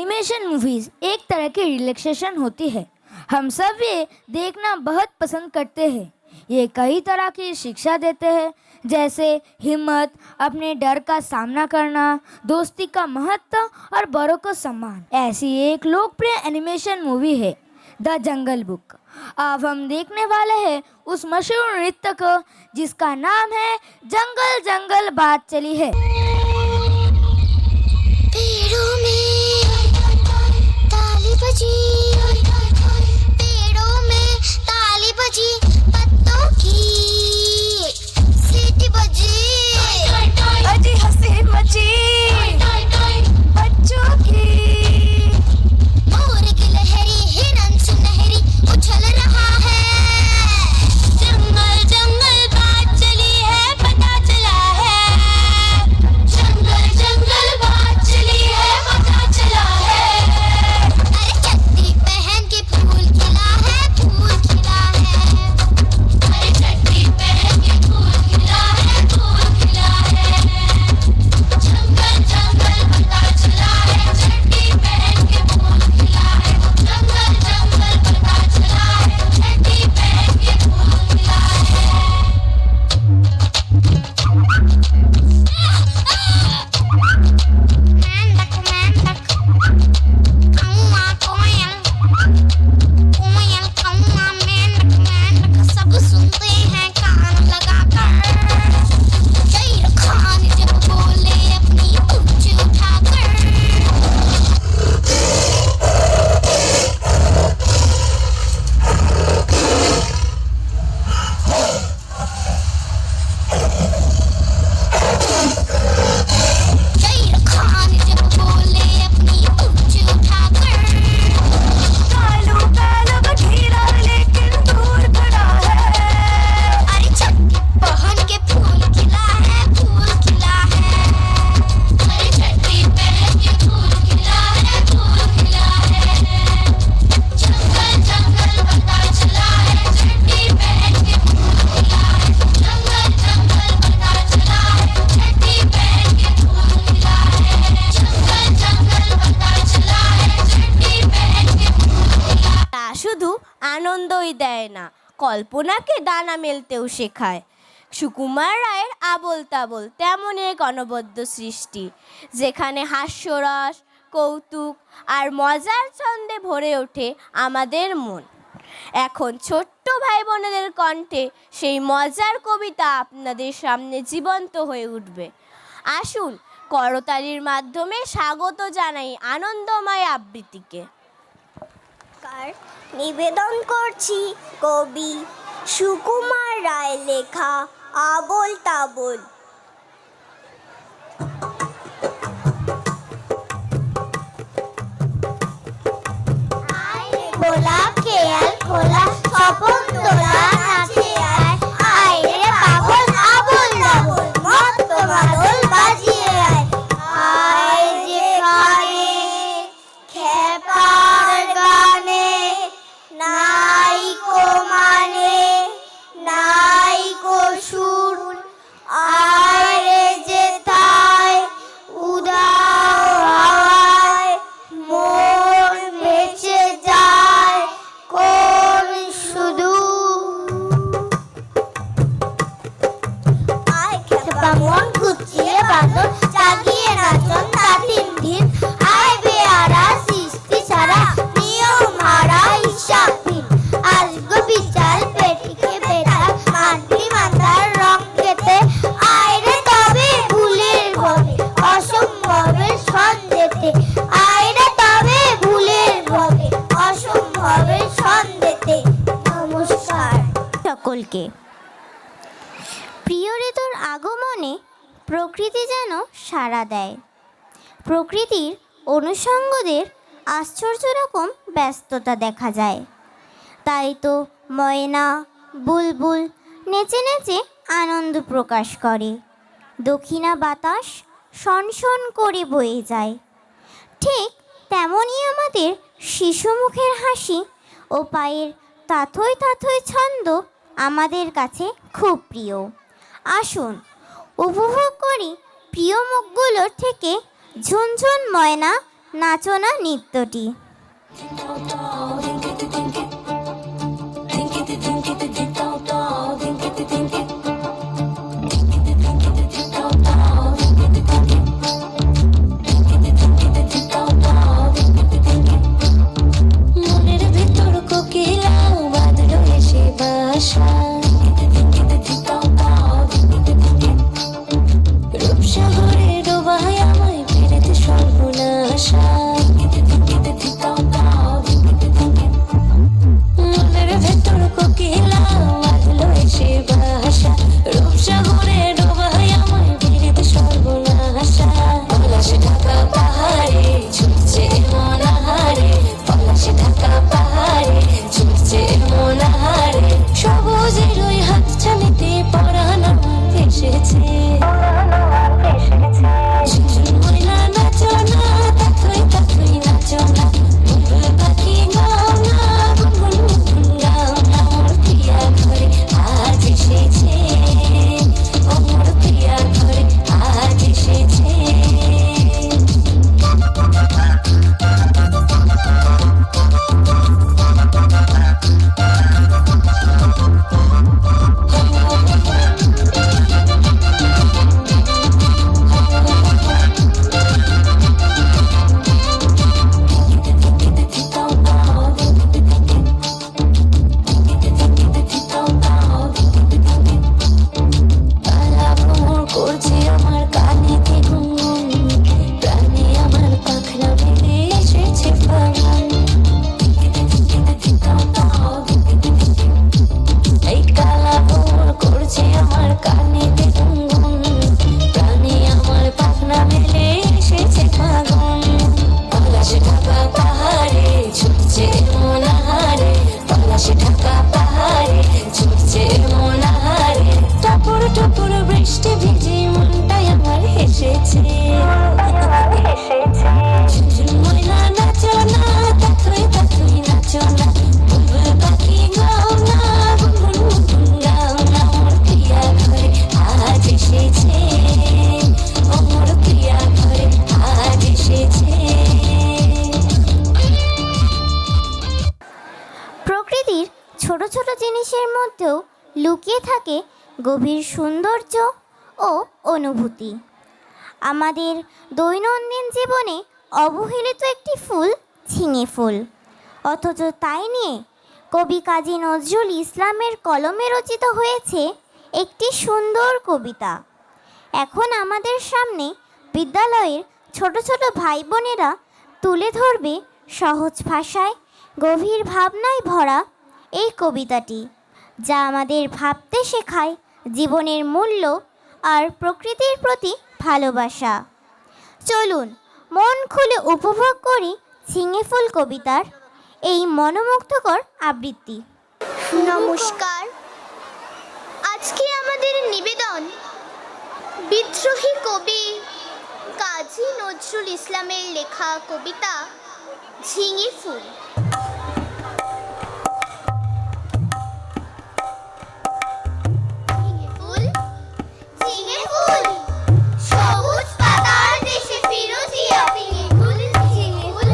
Animation movies एक तरह की रिलैक्सेशन होती है। हम सब ये देखना बहुत पसंद करते हैं। ये कई तरह की शिक्षा देते हैं, जैसे हिम्मत, अपने डर का सामना करना, दोस्ती का महत्व और बड़ों को सम्मान। ऐसी एक लोकप्रिय एनिमेशन मूवी है द जंगल बुक। अब हम देखने वाले हैं उस मशहूर नृत्य को जिसका नाम है जंगल जंगल बात चली है। पेड़ों में ताली बजी, पेड़ों में ताली बजी, पत्तों की सीटी बजी, अजी हंसी मची बच्चों की। मोर की लहरी हिरन सुनहरी उछल रहा है, जंगल जंगल बात चली है, पता चला है, जंगल जंगल बात चली है, पता चला है। अरे चड्डी पहन के फूल खिला है, फूल खिला है, अरे चड्डी पहन के फूल खिला है, फूल खिला है, जंगल जंगल पता चला है, चड्डी पहन के फूल खिला है, जंगल जंगल पता चला है, चड्डी पहन के फूल खिला सब सुनते हैं कान लगाकर, शहीर खान जब बोले अपनी पूंछ उठाकर। शहीर खान जब बोले अपनी पूंछ उठाकर, कालू कालू बघीरा लेकिन दूर खड़ा है, अरे चड्डी पहन के फूल खिला है, फूल खिला है, अरे चड्डी पहन के फूल खिला है, फूल खिला है, जंगल जंगल पता चला है, चड्डी पहन के फूल खिला है, जंगल जंगल पता चला है, चड्डी पहन के फूल खिला है, जंगल जंगल पता चला है, चड्डी पहन के फूल खिला है। তা শুধু আনন্দই দেয় না, কল্পনাকে ডানা মেলতেও শেখায়। সুকুমার রায়ের আবোল তাবোল তেমন এক অনবদ্য সৃষ্টি, যেখানে হাস্যরস, কৌতুক আর মজার ছন্দে ভরে ওঠে আমাদের মন। এখন ছোট্ট ভাই বোনেদের কণ্ঠে সেই মজার কবিতা আপনাদের সামনে জীবন্ত হয়ে উঠবে। আসুন করতালির মাধ্যমে স্বাগত জানাই আনন্দময় আবৃত্তিকে। নিবেদন করছি কবি সুকুমার রায় লেখা আবোল তাবোল। খোলা খেয়াল খোলা স্বপন তোলা নাচে আয়, আয় রে পাগল আবোল তাবোল মত্ত মাদল বাজিয়ে আয়, আয় যেখানে খেপার গানে নাই কো মানে নাই কো সুর, আয় রে যেথায় উদাও হাওয়ায় মন বেঁচে যায় কোন শুধু। আয় খেপা মন গুছিয়ে বাঁধন জাগিয়ে নাচন তাতিন দিন, আয় বেয়ারা সৃষ্টি ছাড়া নিয়ম হারা হিসাবহীন, আসগো বিচার পেটিকে বেটা মাটি মাথার রং খেতে, আয় রে তবে ভুলের ভবে অসম্ভবের সন্দেতে, আয় রে তবে ভুলের ভবে অসম্ভবের সন্দেতে। নমস্কার সকলকে। প্রিয় ঋতুর আগমনে প্রকৃতি যেন সাড়া দেয়। প্রকৃতির অনুষঙ্গদের আশ্চর্য রকম ব্যস্ততা দেখা যায়। তাই তো ময়না বুলবুল নেচে নেচে আনন্দ প্রকাশ করে, দক্ষিণা বাতাস শনশন করে বয়ে যায়। ঠিক তেমনই আমাদের শিশুমুখের হাসি ও পায়ের তাথই তাথই ছন্দ আমাদের কাছে খুব প্রিয়। আসুন উপভোগ করি প্রিয় মুখগুলোর থেকে ঝুনঝুন ময়না নাচো না নৃত্যটি। মনের ভিতর কোকিলা বাঁধলো এসে বাসা, রূপসাগরে ডোবায় আমায় ফেরেতে সর্বনাশা। মনের ভেতর কোকিলা বাঁধলো এসে বাসা, রূপসাগরে ডোবায় আমায় ফেরেতে সর্বনাশা। পলাশে ঢাকা পাহাড়ে ছুটছে মনাহারে, পলাশে ঢাকা পাহাড়ে ছুটছে মনাহারে। সবুজের ওই হাত ছানিতে পরাণ আমার এসেছে, ময়না নাচো না, তাথই তাথই নাচো না, বুলবুল পাখি গাও না, গুনগুন গাও না। মোর প্রিয়া ঘরে আজ এসেছে, ও মোর প্রিয়া ঘরে আজ এসেছে। তারা ভ্রমণ করছে আমার কানেতে গুনগুন, প্রাণে আমার পাখনা মেলে এসেছে ফাগুন। এই কালা ভ্রমণ করছে আমার কানেতে গুনগুন, প্রাণে আমার পাখনা মেলে এসেছে ফাগুন। পলাশে ঢাকা পাহাড়ে ছুটছে মনাহারে, পলাশে ঢাকা পাহাড়ে ছুটছে মনাহারে। টপর টপর বৃষ্টি ভিজে মনটাই আমার হেসেছে, ময়না নাচো না, তাথই তাথই নাচো না, বুলবুল পাখি গাও না, গুনগুন গাও না। মোর প্রিয়া ঘরে আজ এসেছে, ও মোর প্রিয়া ঘরে আজ এসেছে। প্রকৃতির ছোট ছোট জিনিসের মধ্যেও লুকিয়ে থাকে গভীর সৌন্দর্য ও অনুভূতি। আমাদের দৈনন্দিন জীবনে অবহেলিত একটি ফুল ঝিঙে ফুল, অথচ তাই নিয়ে কবি কাজী নজরুল ইসলামের কলমে রচিত হয়েছে একটি সুন্দর কবিতা। এখন আমাদের সামনে বিদ্যালয়ের ছোট ছোট ভাই বোনেরা তুলে ধরবে সহজ ভাষায় গভীর ভাবনায় ভরা এই কবিতাটি, যা আমাদের ভাবতে শেখায় জীবনের মূল্য আর প্রকৃতির প্রতি ভালোবাসা। চলুন মন খুলে উপভোগ করি ঝিঙে ফুল কবিতার এই মনোমুগ্ধকর আবৃত্তি। নমস্কার, আজকে আমাদের নিবেদন বিদ্রোহী কবি কাজী নজরুল ইসলামের লেখা কবিতা ঝিঙে ফুল। ঝিঙে ফুল সবুজ পাতার দেশে ফিরোজিয়া পিঙে ফুল, ঝিঙে ফুল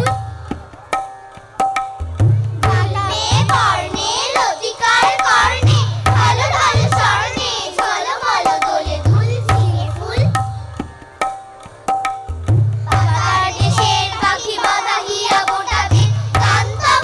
ঢালনে বর্ণে লতিকার কর্ণে, ঢালো ঢালো স্বর্ণে ঝলমল দোলে দুল, ঝিঙে ফুল পাতার দেশের পাখি বাঁধাহিয়া গোটাতে Kanta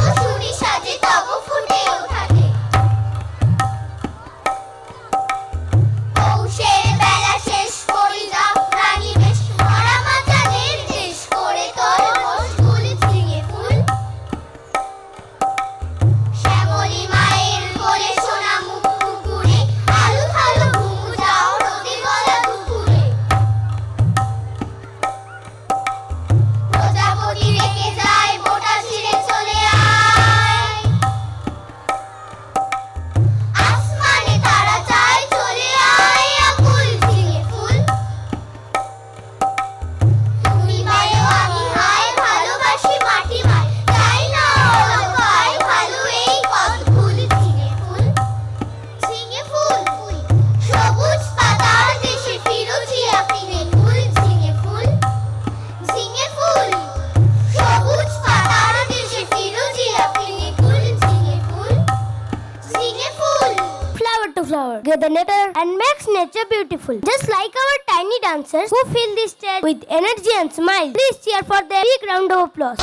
nature and makes nature beautiful. Just like our tiny dancers who fill the stage with energy and smile. Please cheer for them. Big round of applause.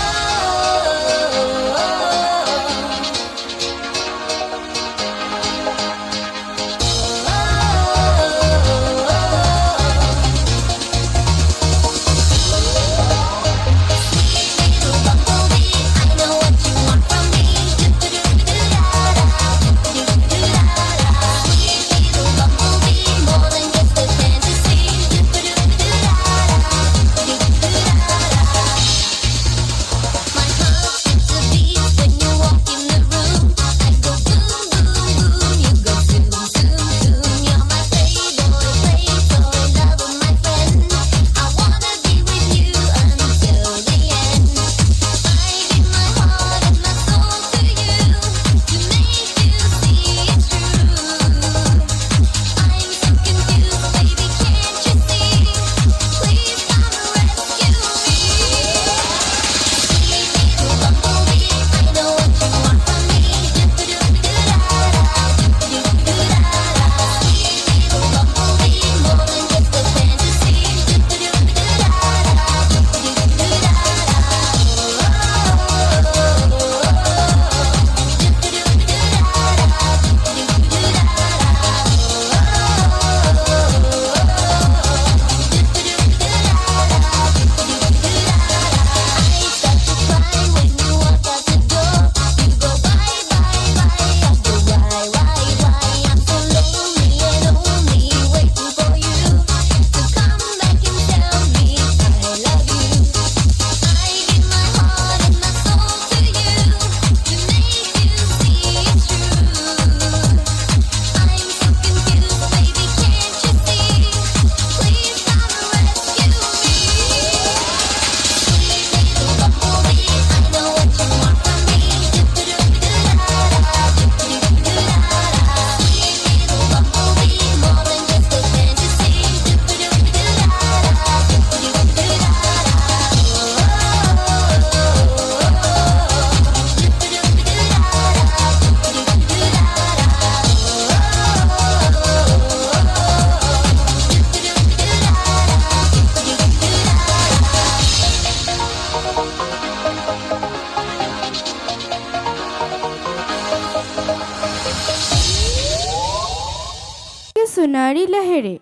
सुनहरी लहरें,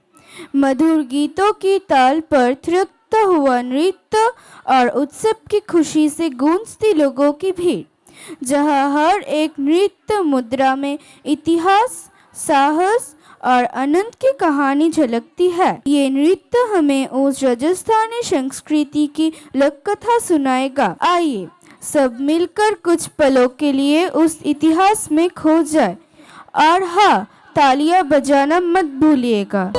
मधुर गीतों की ताल पर थिरकता हुआ नृत्य और उत्सव की खुशी से गूंजती लोगों की भीड़, जहां हर एक नृत्य मुद्रा में इतिहास, साहस और आनंद की कहानी झलकती है। ये नृत्य हमें उस राजस्थानी संस्कृति की लोक कथा सुनाएगा। आइए सब मिलकर कुछ पलों के लिए उस इतिहास में खो जाए, और हाँ, तालियां बजाना मत भूलिएगा।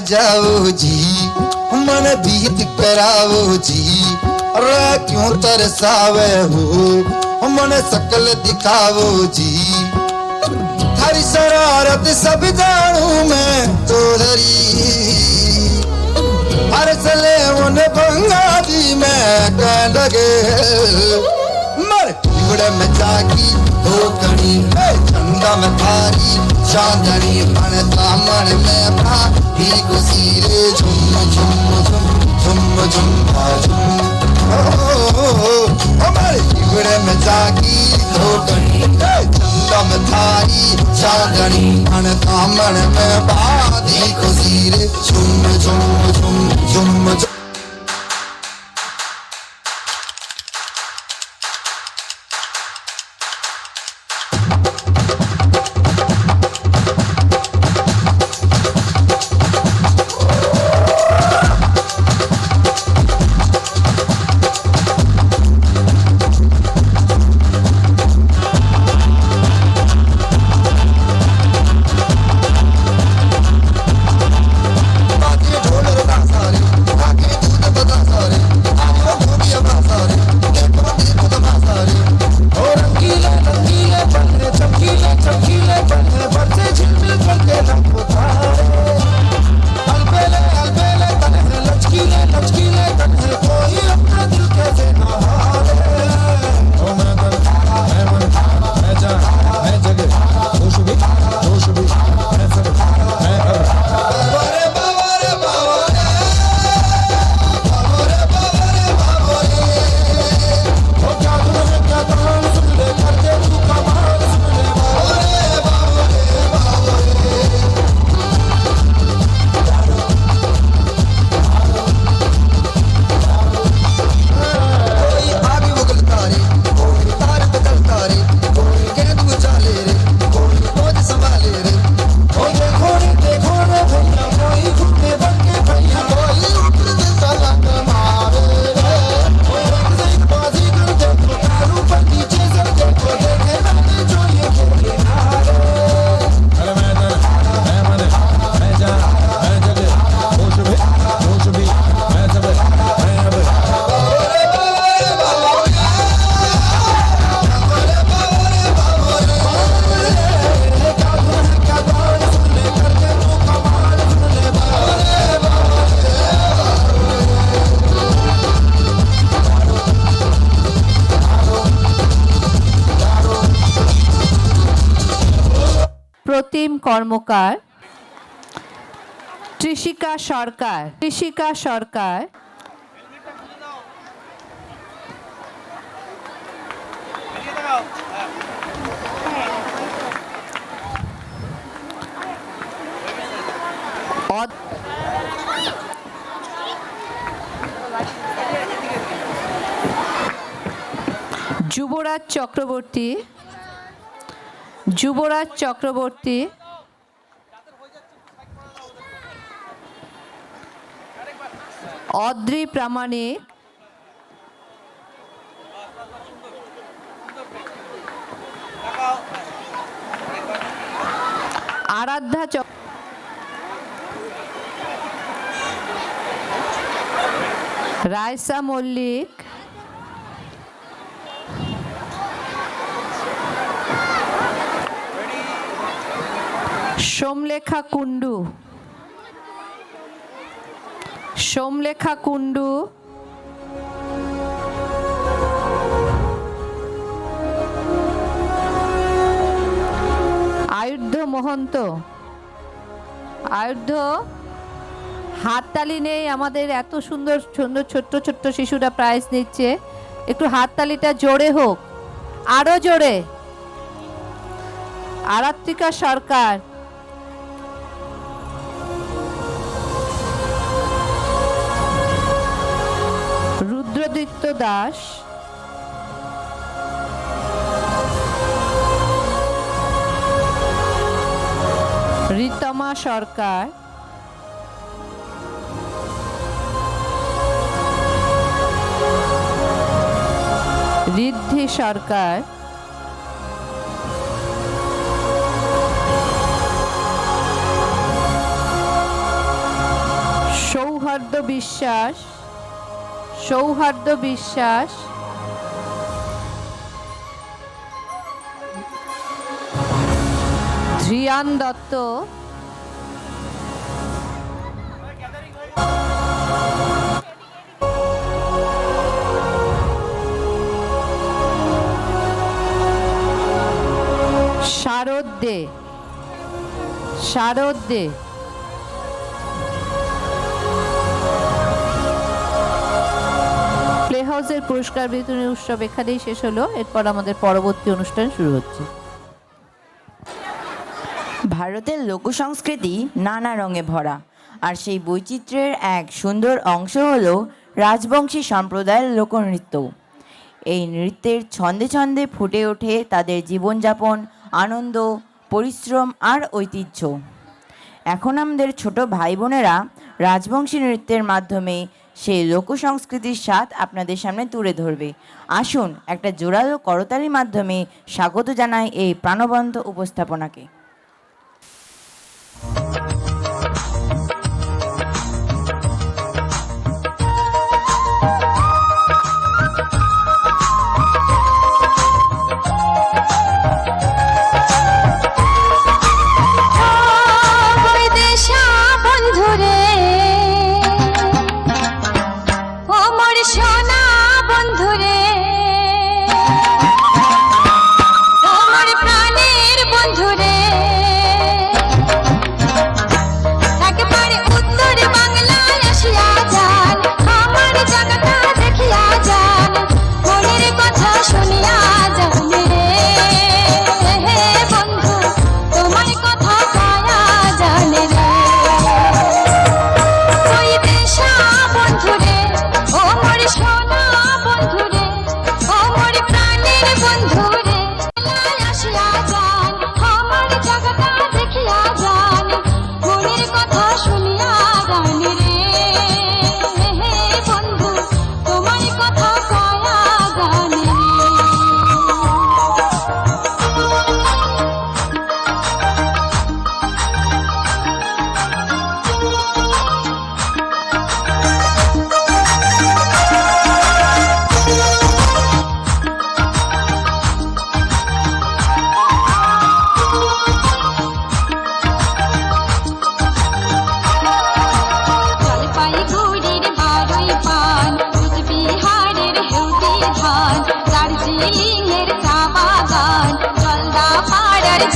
जाओ जी, मन बीत कराओ जी, अरे क्यों तरसावे हो, मन सकल दिखाओ जी। थारी शरारत सब जानू मैं तो धरी, हर चले उन बंगाली में कह लगे, मर बिगड़े में जागी हो कणी, चंदा में थारी चांदनी, मन दामन में भा ही खुशी रे, झुम झुम झुम झुम झुम झुम, हमारे बिगड़े में जागी हो कणी, चंदा में थारी चांदनी, मन दामन में भा ही खुशी रे, झुम झुम झुम झुम झुम। প্রতিম কর্মকার, ত্রিশিকা সরকার, ত্রিশিকা সরকার, যুবরাজ চক্রবর্তী, যুবরাজ চক্রবর্তী, অদ্রি প্রামাণিক, আরাধ্যা রায়সা মল্লিক, সোমলেখা কুন্ডু, সোমলেখা কুন্ডু, আয়ুর্ধ মহন্ত, আয়ুর্ধ। হাততালি নেই, আমাদের এত সুন্দর সুন্দর ছোট্ট ছোট্ট শিশুরা প্রাইজ নিচ্ছে, একটু হাততালিটা জোরে হোক, আরো জোরে। আরাত্রিকা সরকার, রুদ্রদীপ্ত দাস, রিতমা সরকার, ঋদ্ধি সরকার, সৌহার্দ্য বিশ্বাস, সৌহার্দ্য বিশ্বাস, ধ্রিয়ান দত্ত, শারদ দে, শারদ দে, প্লে হাউসের পুরস্কার বিতরণী উৎসব এখানেই শেষ হলো। এরপর আমাদের পরবর্তী অনুষ্ঠান শুরু হচ্ছে। ভারতের লোকসংস্কৃতি নানা রঙে ভরা, আর সেই বৈচিত্র্যের এক সুন্দর অংশ হলো রাজবংশী সম্প্রদায়ের লোকনৃত্য। এই নৃত্যের ছন্দে ছন্দে ফুটে ওঠে তাদের জীবনযাপন, আনন্দ, পরিশ্রম আর ঐতিহ্য। এখন আমাদের ছোট ভাই বোনেরা রাজবংশী নৃত্যের মাধ্যমে সেই লোকসংস্কৃতির স্বাদ আপনাদের সামনে তুলে ধরবে। আসুন একটা জোরালো করতালির মাধ্যমে স্বাগত জানাই এই প্রাণবন্ত উপস্থাপনাকে।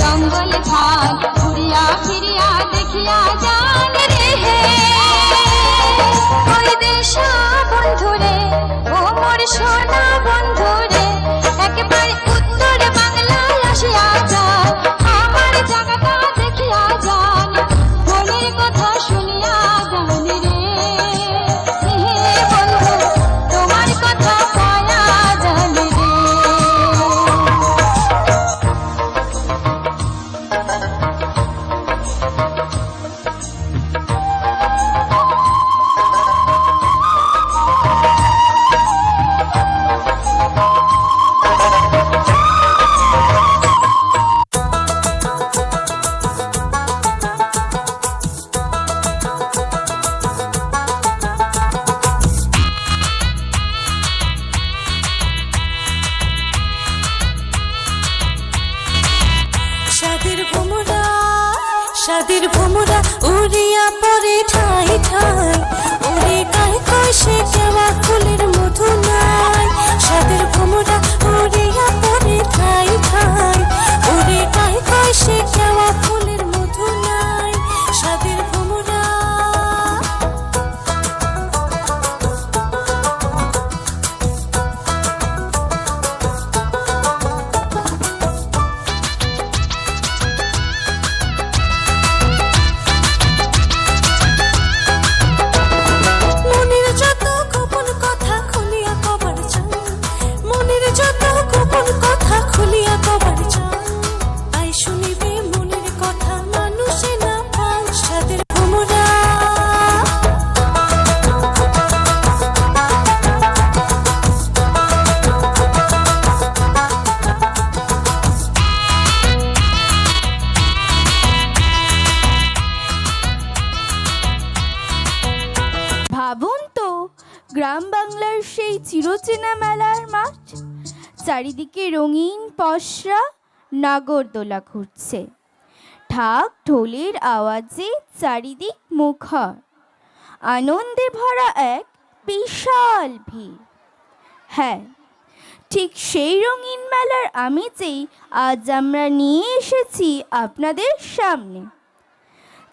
জঙ্গল ঝাল সাদের ভোমরা উড়িয়া পরে ঠাই ঠাই ওরে গায়ে কয় সে কেওয়া ফুলের মধু নাই সাদের ভোমরা উড়িয়া পরে ঠাই ঠাই ওরে গায়ে কয় সে কেওয়া ফুলের মধু নাই সাদের ভোমরা মনের যত গোপন কথা খুলিয়া কবার চান মনের যত গোপন কথা খুলিয়া কবার চান আই শুনিবে মনের কথা মানুষে না পান সাদের ভোমরা ভাবুন তো গ্রাম বাংলার সেই চিরচেনা মেলার মাঠ চারিদিকে রঙিন পসরা নাগরদোলা ঘুরছে ঢাক ঢোলের আওয়াজে চারিদিক মুখর আনন্দে ভরা এক বিশাল ভিড় হ্যাঁ ঠিক সেই রঙিন মেলার আমেজেই আজ আমরা নিয়ে এসেছি আপনাদের সামনে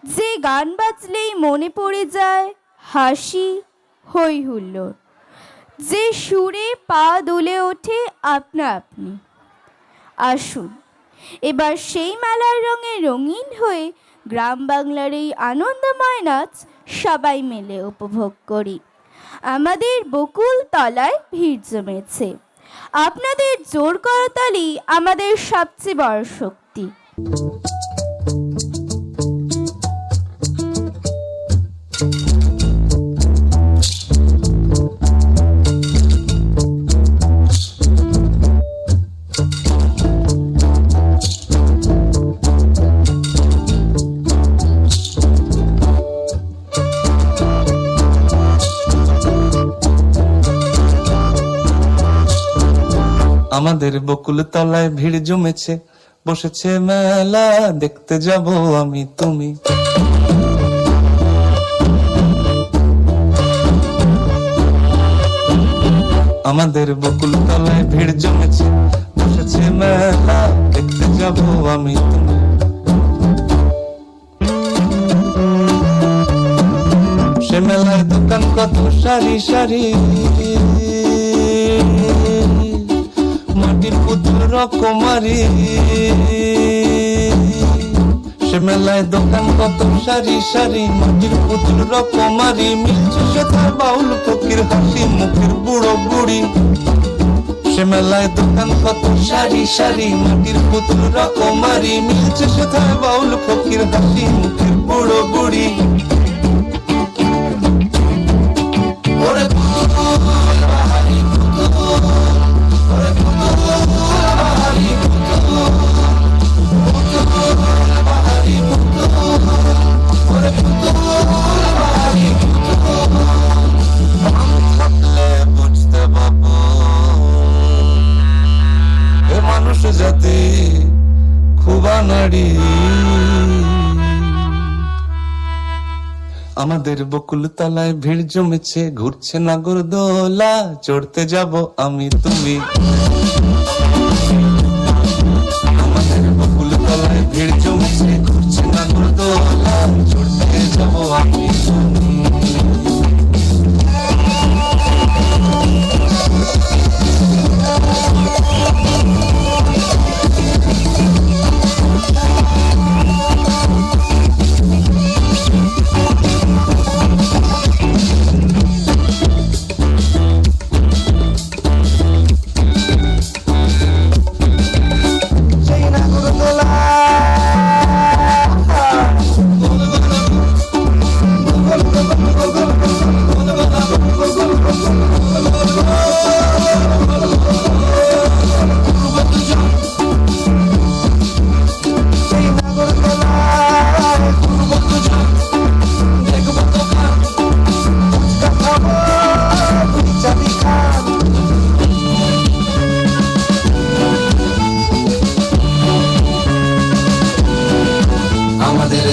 যে গান বাজলেই মনে পড়ে যায় হাসি হই হুল্লোড় যে সুরে পা দুলে ওঠে আপনা আপনি আসুন এবার সেই মেলার রঙে রঙিন হয়ে গ্রাম বাংলার এই আনন্দময় নাচ সবাই মিলে উপভোগ করি আমাদের বকুল তলায় ভিড় জমেছে আপনাদের জোর করতালি আমাদের সবচেয়ে বড় শক্তি আমাদের বকুল তলায় ভিড় জমেছে বসেছে মেলা দেখতে যাব আমি তুমি আমাদের বকুল তলায় ভিড় জমেছে বসেছে মেলা দেখতে যাব আমি তুমি সে মেলায় দোকান কত সারি সারি মাটির পুতুল রকমারি সে মেলায় দোকান কত সারি সারি মাটির পুতুল রকমারি মিলছে সেথায় বাউল ফকির হাসি মুখের বুড়ো বুড়ি সে মেলায় দোকান কত সারি সারি মাটির পুতুল রকমারি মিলছে সেথায় বাউল ফকির হাসি মুখের বুড়ো বুড়ি ওরে পুতুল বাহারি পুতুল ওরে পুতুল বাহারি পুতুল পুতুল বাহারি পুতুল ওরে পুতুল বাহারি পুতুল থাকলে বুঝতে পাবো এ মানুষ জাতি খুব নারী আমাদের বকুল তলায় ভিড় জমেছে ঘুরছে নাগরদোলা চড়তে যাব আমি তুমি আমাদের বকুল তলায় ভিড় জমেছে ঘুরছে নাগরদোলা চড়তে যাব আমি তুমি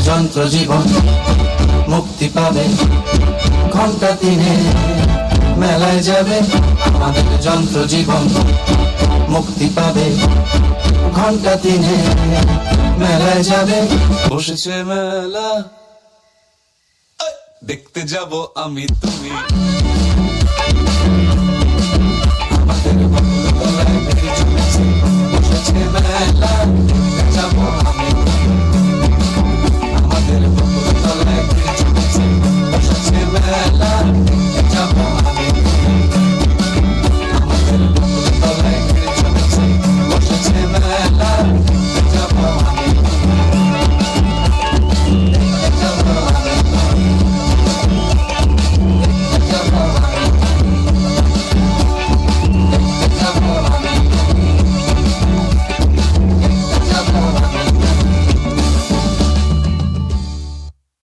যন্ত্র জীবন মুক্তি পাবে ঘন্টা দিনে মেলায় যাবে আমাদের যন্ত্র জীবন মুক্তি পাবে ঘন্টা দিনে মেলায় যাবে বসেছে মেলা দেখতে যাব আমি তুমি আমাদের বসেছে মেলা